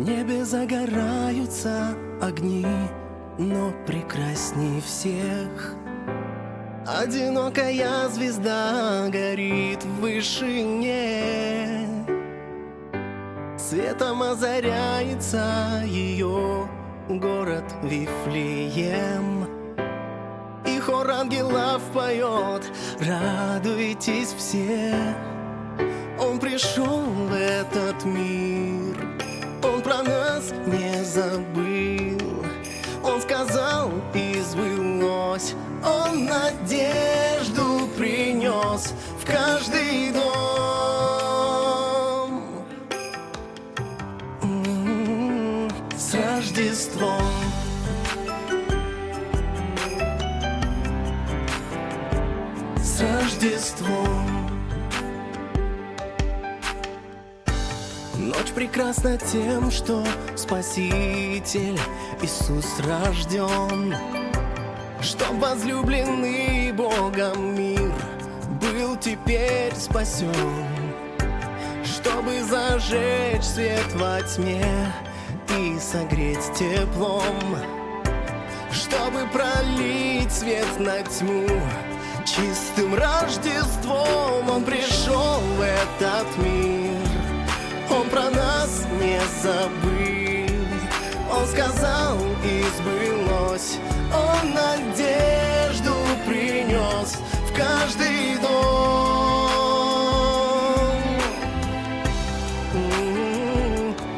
небе загораются огни, но прекрасней всех одинокая звезда горит в вышине. Светом озаряется ее город Вифлеем, и хор ангелов поет: радуйтесь все. Он пришел в этот мир, Он про нас не забыл. Он сказал, и сбылось. Он надежду принес в каждый дом. С Рождеством! С Рождеством! Ночь прекрасна тем, что Спаситель Иисус рожден, чтоб возлюбленный Богом мир был теперь спасен, чтобы зажечь свет во тьме и согреть теплом, чтобы пролить свет на тьму. Чистым Рождеством Он пришел в этот мир. Он про нас не забыл. Он сказал, и сбылось. Он надежду принес в каждый дом.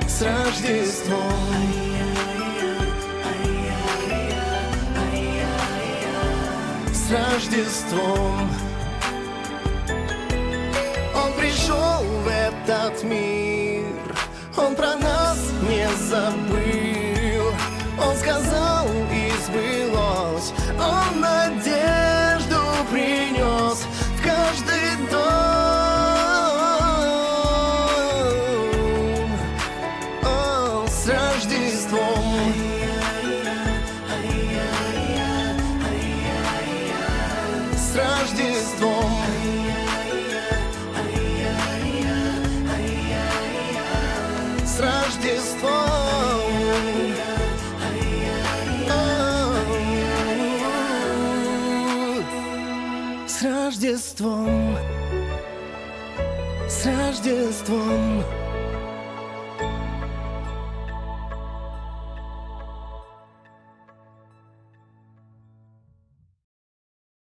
С Рождеством! С Рождеством! Он пришел в этот мир. Он про нас не забыл. Он сказал, и сбылось. Он надежду принес в каждый дом. О, с Рождеством! С Рождеством! С Рождеством! С Рождеством! С Рождеством!